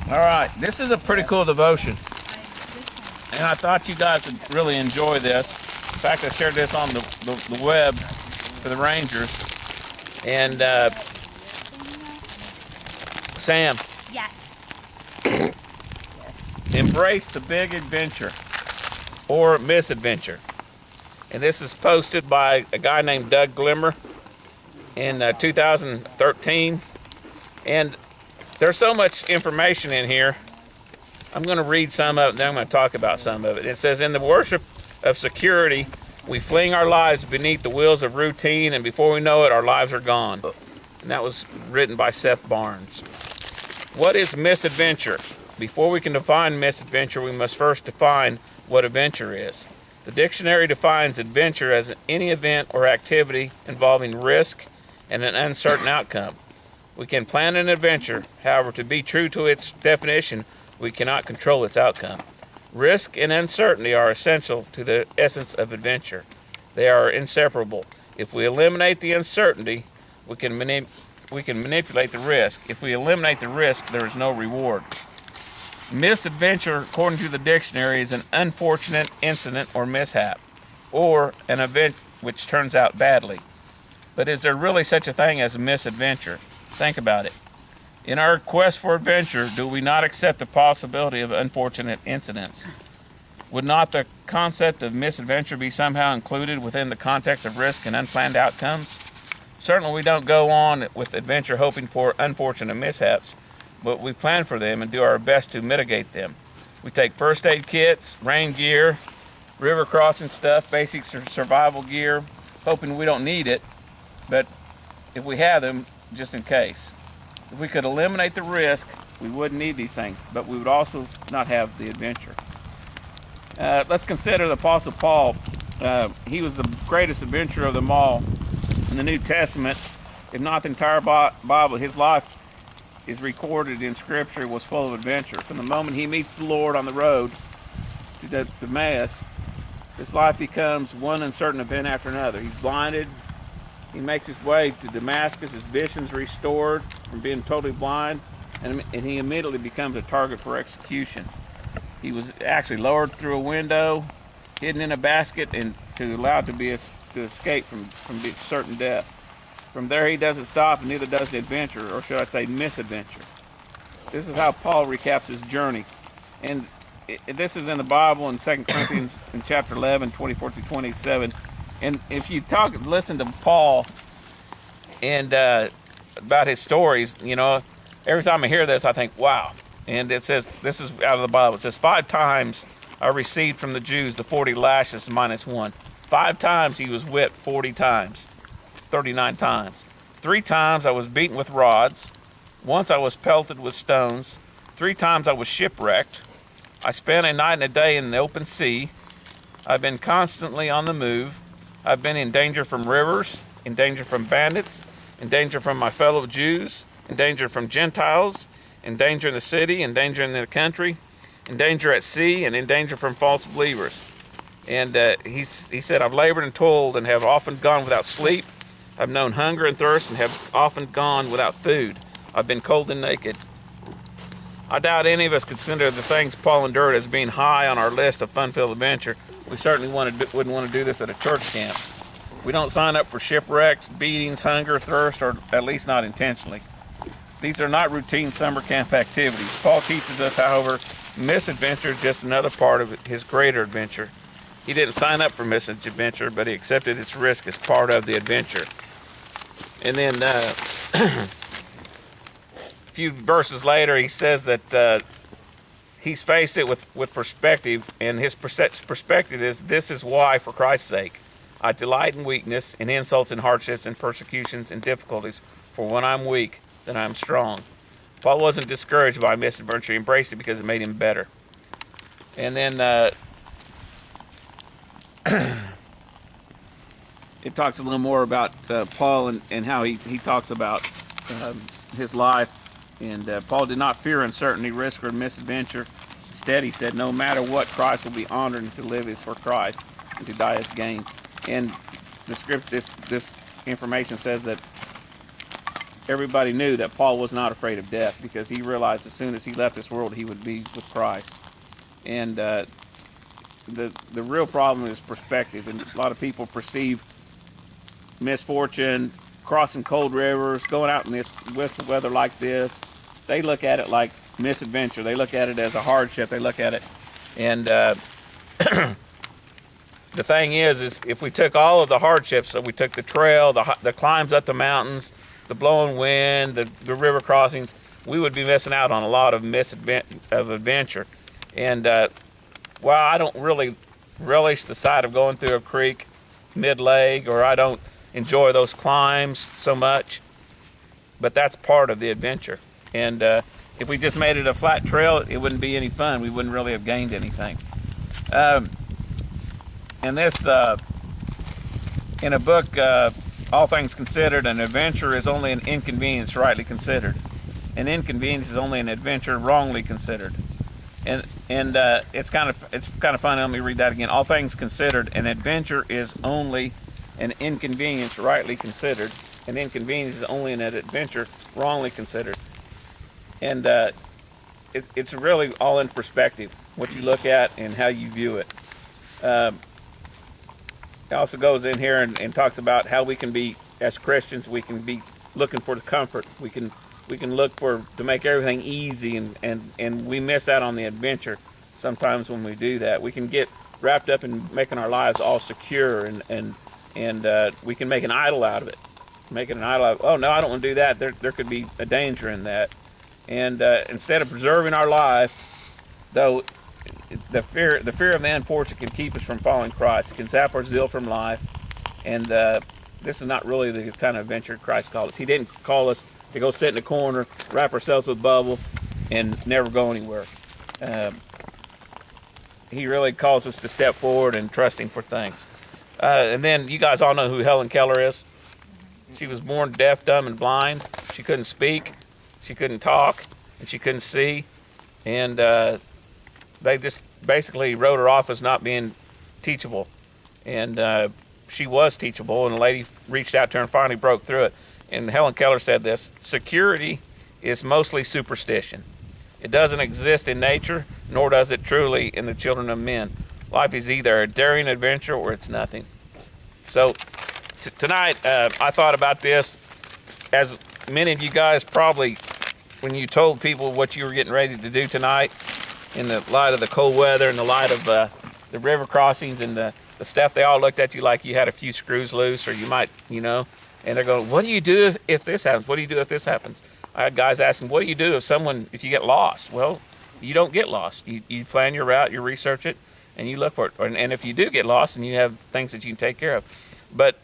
All right, this is a pretty cool devotion, and I thought you guys would really enjoy this. In fact, I shared this on the web for the Rangers. And Sam, Yes. embrace the big adventure or misadventure. And this is posted by a guy named Doug Glimmer in 2013. And there's so much information in here. I'm going to read some of it, then I'm going to talk about some of it. It says, in the worship of security, we fling our lives beneath the wheels of routine, and before we know it, our lives are gone. And that was written by Seth Barnes. What is misadventure? Before we can define misadventure, we must first define what adventure is. The dictionary defines adventure as any event or activity involving risk and an uncertain outcome. We can plan an adventure, however, to be true to its definition, we cannot control its outcome. Risk and uncertainty are essential to the essence of adventure. They are inseparable. If we eliminate the uncertainty, we can manipulate the risk. If we eliminate the risk, there is no reward. Misadventure, according to the dictionary, is an unfortunate incident or mishap, or an event which turns out badly. But is there really such a thing as a misadventure? Think about it. In our quest for adventure, do we not accept the possibility of unfortunate incidents? Would not the concept of misadventure be somehow included within the context of risk and unplanned outcomes? Certainly we don't go on with adventure hoping for unfortunate mishaps, but we plan for them and do our best to mitigate them. We take first aid kits, rain gear, river crossing stuff, basic survival gear, hoping we don't need it, but if we have them, just in case. If we could eliminate the risk, we wouldn't need these things, but we would also not have the adventure. Let's consider the Apostle Paul. He was the greatest adventurer of them all in the New Testament. If not the entire Bible, his life is recorded in Scripture, was full of adventure. From the moment he meets the Lord on the road to Damascus, his life becomes one uncertain event after another. He's blinded. He makes his way to Damascus, his vision's restored from being totally blind, and he immediately becomes a target for execution. He was actually lowered through a window, hidden in a basket, and allowed to escape from certain death. From there he doesn't stop, and neither does the adventure, or should I say misadventure. This is how Paul recaps his journey. And this is in the Bible in 2 Corinthians in chapter 11, 24 to 27. And if you listen to Paul and about his stories, every time I hear this, I think, wow. And it says, this is out of the Bible. It says, 5 times I received from the Jews the 40 lashes minus 1. 5 times he was whipped 40 times, 39 times. 3 times I was beaten with rods. Once I was pelted with stones. 3 times I was shipwrecked. I spent a night and a day in the open sea. I've been constantly on the move. I've been in danger from rivers, in danger from bandits, in danger from my fellow Jews, in danger from Gentiles, in danger in the city, in danger in the country, in danger at sea, and in danger from false believers. And he said, I've labored and toiled and have often gone without sleep. I've known hunger and thirst and have often gone without food. I've been cold and naked. I doubt any of us consider the things Paul endured as being high on our list of fun-filled adventure. We certainly wouldn't want to do this at a church camp. We don't sign up for shipwrecks, beatings, hunger, thirst, or at least not intentionally. These are not routine summer camp activities. Paul teaches us, however, misadventure is just another part of his greater adventure. He didn't sign up for misadventure, but he accepted its risk as part of the adventure. And then a few verses later, he says that he's faced it with perspective, and his perspective is, this is why, for Christ's sake, I delight in weakness, in insults, and hardships, and persecutions, and difficulties, for when I'm weak, then I'm strong. Paul wasn't discouraged by misadventure. He embraced it because it made him better. And then it talks a little more about Paul and how he talks about his life. And Paul did not fear uncertainty, risk, or misadventure. Instead, he said, no matter what, Christ will be honored, and to live is for Christ, and to die is gain. And the script, this information says that everybody knew that Paul was not afraid of death, because he realized as soon as he left this world, he would be with Christ. And the real problem is perspective, and a lot of people perceive misfortune, crossing cold rivers, going out in this weather like this. They look at it like misadventure. They look at it as a hardship. They look at it, and the thing is if we took all of the hardships, so we took the trail, the climbs up the mountains, the blowing wind, the river crossings, we would be missing out on a lot of adventure. And while I don't really relish the sight of going through a creek mid-leg, or I don't enjoy those climbs so much, but that's part of the adventure. And if we just made it a flat trail, it wouldn't be any fun. We wouldn't really have gained anything. And this, in a book, All Things Considered, an adventure is only an inconvenience rightly considered. An inconvenience is only an adventure wrongly considered. And it's kind of funny. Let me read that again. All things considered, an adventure is only an inconvenience rightly considered. An inconvenience is only an adventure wrongly considered. And it's really all in perspective, what you look at and how you view it. It also goes in here and talks about how we can be, as Christians, we can be looking for the comfort. We can look to make everything easy, and we miss out on the adventure sometimes when we do that. We can get wrapped up in making our lives all secure, and we can make an idol out of it. Making an idol out of, oh no, I don't want to do that. There could be a danger in that. And instead of preserving our life, though, the fear of the unfortunate can keep us from following Christ. It can zap our zeal from life. And this is not really the kind of adventure Christ called us. He didn't call us to go sit in a corner, wrap ourselves with bubble, and never go anywhere. He really calls us to step forward and trust Him for things. And then you guys all know who Helen Keller is. She was born deaf, dumb, and blind. She couldn't speak, she couldn't talk, and she couldn't see. And they just basically wrote her off as not being teachable. And she was teachable, and a lady reached out to her and finally broke through it. And Helen Keller said this: security is mostly superstition. It doesn't exist in nature, nor does it truly in the children of men. Life is either a daring adventure or it's nothing. So tonight, I thought about this, as many of you guys probably, when you told people what you were getting ready to do tonight, in the light of the cold weather, in the light of the river crossings and the stuff, they all looked at you like you had a few screws loose, or you might, and they're going, what do you do if this happens? What do you do if this happens? I had guys asking, what do you do if you get lost? Well, you don't get lost. You plan your route, you research it, and you look for it. And if you do get lost, and you have things that you can take care of. But